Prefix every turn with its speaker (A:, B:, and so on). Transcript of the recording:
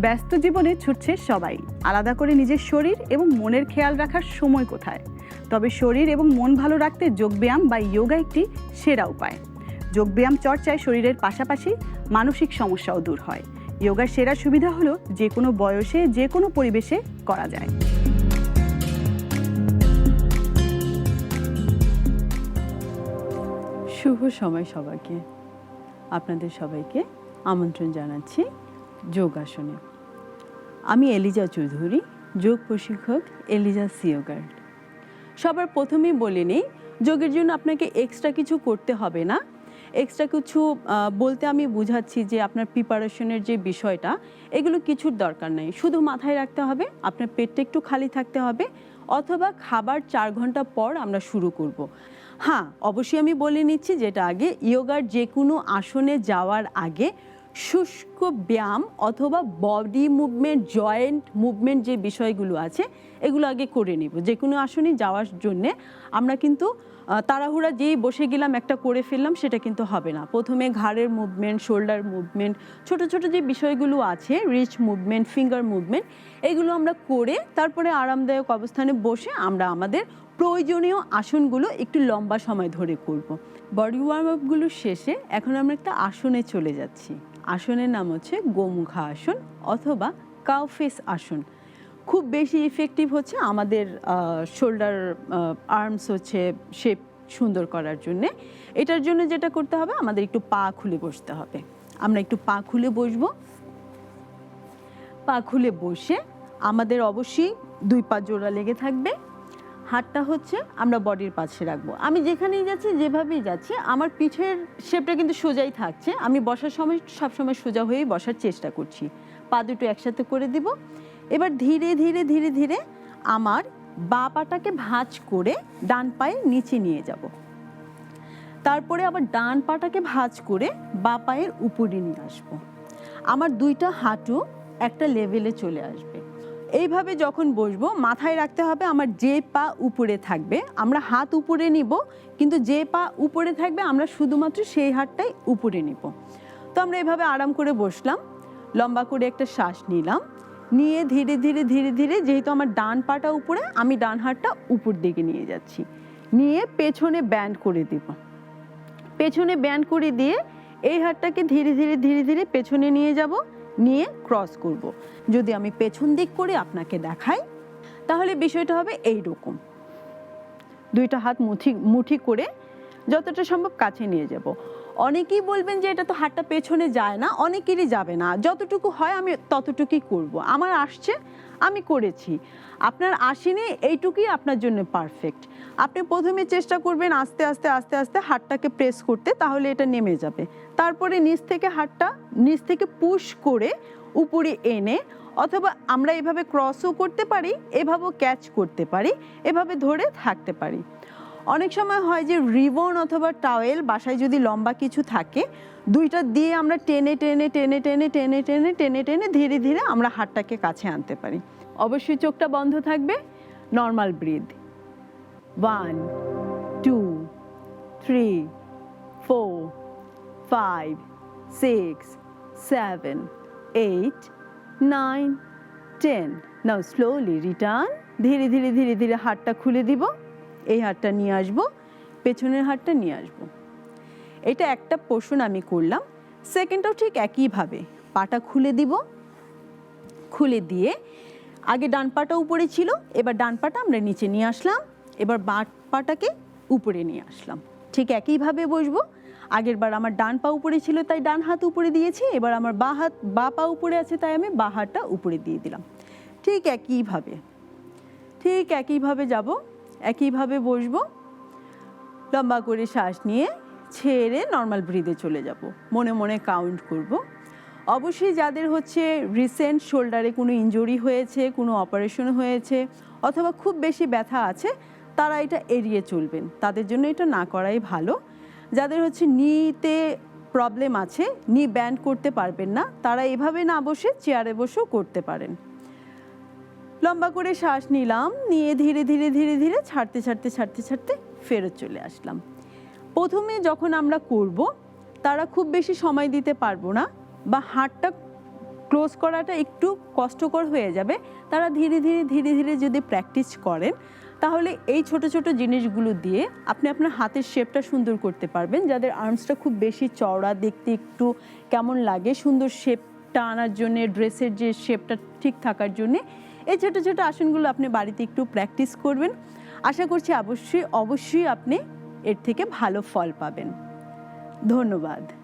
A: ব্যস্ত জীবনে ছুটছে সবাই, আলাদা করে নিজের শরীর এবং মনের খেয়াল রাখার সময় কোথায়? তবে শরীর এবং মন ভালো রাখতে যোগব্যায়াম বা যোগা একটি সেরা উপায়। যোগব্যায়াম চর্চায় শরীরের পাশাপাশি মানসিক সমস্যাও দূর হয়। যোগার সেরা সুবিধা হলো যে কোনো বয়সে যে কোনো পরিবেশে করা যায়।
B: শুভ সময় সবাইকে, আপনাদের সবাইকে আমন্ত্রণ জানাচ্ছি যোগাসনে। আমি এলিজা চৌধুরী, যোগ প্রশিক্ষক এলিজা সিয়োগার। সবার প্রথমেই বলে নেই, যোগের জন্য আপনাকে এক্সট্রা কিছু করতে হবে না। এক্সট্রা কিছু বলতে আমি বুঝাচ্ছি যে আপনার প্রিপারেশনের যে বিষয়টা, এগুলো কিছুর দরকার নেই। শুধু মাথায় রাখতে হবে আপনার পেটটা একটু খালি থাকতে হবে, অথবা খাবার 4 ঘন্টা পর আমরা শুরু করব। হ্যাঁ, অবশ্যই আমি বলে নিচ্ছি যেটা আগে, যোগার যে কোনো আসনে যাওয়ার আগে শুষ্ক ব্যায়াম অথবা বডি মুভমেন্ট, জয়েন্ট মুভমেন্ট যে বিষয়গুলো আছে এগুলো আগে করে নিব। যে কোনো আসনে যাওয়ার জন্যে আমরা কিন্তু তাড়াহুড়া যেই বসে গেলাম একটা করে ফেললাম সেটা কিন্তু হবে না। প্রথমে ঘাড়ের মুভমেন্ট, শোল্ডার মুভমেন্ট, ছোট ছোট যে বিষয়গুলো আছে, রিচ মুভমেন্ট, ফিঙ্গার মুভমেন্ট, এগুলো আমরা করে তারপরে আরামদায়ক অবস্থানে বসে আমরা আমাদের প্রয়োজনীয় আসনগুলো একটু লম্বা সময় ধরে করব। বডি ওয়ার্ম আপগুলো শেষে এখন আমরা একটা আসনে চলে যাচ্ছি। আসনের নাম হচ্ছে গোমুখা আসন অথবা কাউ ফেস আসন। খুব বেশি ইফেক্টিভ হচ্ছে আমাদের শোল্ডার আর্মস হচ্ছে শেপ সুন্দর করার জন্যে। এটার জন্য যেটা করতে হবে, আমাদের একটু পা খুলে বসতে হবে। আমরা একটু পা খুলে বসবো। পা খুলে বসে আমাদের অবশ্যই 2 পা জোড়া লেগে থাকবে। হাতটা হচ্ছে আমরা বডির পাশে রাখবো। আমি যেখানেই যাচ্ছি, যেভাবেই যাচ্ছি, আমার পিঠের শেপটা কিন্তু সোজাই থাকছে। আমি বসার সময় সবসময় সোজা হয়েই বসার চেষ্টা করছি। পা দুটো একসাথে করে দিব। এবার ধীরে ধীরে ধীরে ধীরে আমার বাঁ পাটাকে ভাঁজ করে ডান পায়ের নিচে নিয়ে যাব। তারপরে আবার ডান পাটাকে ভাঁজ করে বাঁ পায়ের উপরে নিয়ে আসব। আমার 2টা হাঁটু একটা লেভেলে চলে আসবে। এইভাবে যখন বসবো, মাথায় রাখতে হবে আমার যে পা উপরে থাকবে, আমরা হাত উপরে নিব, কিন্তু যে পা উপরে থাকবে আমরা শুধুমাত্র সেই হাতটাই উপরে নিব। তো আমরা এভাবে আরাম করে বসলাম, লম্বা করে একটা শ্বাস নিলাম, নিয়ে ধীরে ধীরে ধীরে ধীরে, যেহেতু আমার ডান পাটা উপরে, আমি ডান হাতটা উপর দিকে নিয়ে যাচ্ছি, নিয়ে পেছনে ব্যান্ড করে দিব। পেছনে ব্যান্ড করে দিয়ে এই হাতটাকে ধীরে ধীরে ধীরে ধীরে পেছনে নিয়ে যাব, নিয়ে ক্রস করব। যদি আমি পেছন দিক করে আপনাকে দেখাই, তাহলে বিষয়টা হবে এইরকম। 2টা হাত মুঠি করে যতটা সম্ভব কাছে নিয়ে যাব। অনেকেই বলবেন যে এটা তো হাতটা পেছনে যায় না, অনেকেরই যাবে না। যতটুকু হয় আমি ততটুকুই করব। আমার আসছে, আমি করেছি। আপনার আসেনি, এইটুকুই আপনার জন্য পারফেক্ট। আপনি প্রথমে চেষ্টা করবেন আস্তে আস্তে আস্তে আস্তে হাতটাকে প্রেস করতে, তাহলে এটা নেমে যাবে। তারপরে নিচ থেকে হাতটা নিচ থেকে পুশ করে উপরে এনে, অথবা আমরা এভাবে ক্রসও করতে পারি, এভাবেও ক্যাচ করতে পারি, এভাবে ধরে থাকতে পারি। অনেক সময় হয় যে রিবন অথবা টাওয়েল বাসায় যদি লম্বা কিছু থাকে, 2টা দিয়ে আমরা টেনে টেনে টেনে টেনে টেনে টেনে টেনে টেনে ধীরে ধীরে আমরা হাতটাকে কাছে আনতে পারি। অবশ্যই চোখটা বন্ধ থাকবে। Normal breath. 1 2 3 4 5 6 7 8 9 10। নাও স্লোলি রিটার্ন। ধীরে ধীরে ধীরে ধীরে হাতটা খুলে দিব। এই হাতটা নিয়ে আসবো, পেছনের হাতটা নিয়ে আসবো। এটা একটা পোর্শন আমি করলাম। সেকেন্ডটাও ঠিক একইভাবে পাটা খুলে দিব। খুলে দিয়ে আগে ডান পাটা উপরে ছিল, এবার ডান পাটা আমরা নিচে নিয়ে আসলাম, এবার বাঁ পাটাকে উপরে নিয়ে আসলাম। ঠিক একইভাবে বসবো। আগের বার আমার ডান পা উপরে ছিল তাই ডান হাত উপরে দিয়েছি, এবার আমার বাঁ পা উপরে আছে তাই আমি বাঁ হাতটা উপরে দিয়ে দিলাম। ঠিক একইভাবে যাব, একইভাবে বসবো। লম্বা করে শ্বাস নিয়ে ছেড়ে নর্মাল ব্রিথে চলে যাব। মনে মনে কাউন্ট করব। অবশ্যই যাদের হচ্ছে রিসেন্ট শোল্ডারে কোনো ইনজুরি হয়েছে, কোনো অপারেশন হয়েছে, অথবা খুব বেশি ব্যথা আছে, তারা এটা এড়িয়ে চলবেন। তাদের জন্য এটা না করাই ভালো। যাদের হচ্ছে নিতে প্রবলেম আছে, নি ব্যান্ড করতে পারবেন না, তারা এভাবে না বসে চেয়ারে বসেও করতে পারেন। লম্বা করে শ্বাস নিলাম, নিয়ে ধীরে ধীরে ধীরে ধীরে ছাড়তে ছাড়তে ছাড়তে ছাড়তে ফেরত চলে আসলাম। প্রথমে যখন আমরা করব, তারা খুব বেশি সময় দিতে পারবো না, বা হাতটা ক্লোজ করাটা একটু কষ্টকর হয়ে যাবে। তারা ধীরে ধীরে ধীরে ধীরে যদি প্র্যাকটিস করেন তাহলে এই ছোট ছোট জিনিসগুলো দিয়ে আপনি আপনার হাতের শেপটা সুন্দর করতে পারবেন। যাদের আর্মসটা খুব বেশি চওড়া, দেখতে একটু কেমন লাগে, সুন্দর শেপটা আনার জন্য, ড্রেসের যে শেপটা ঠিক থাকার জন্যে এই ছোট ছোট আসনগুলো আপনি বাড়িতে একটু প্র্যাকটিস করবেন। আশা করছি অবশ্যই অবশ্যই আপনি এর থেকে ভালো ফল পাবেন। ধন্যবাদ।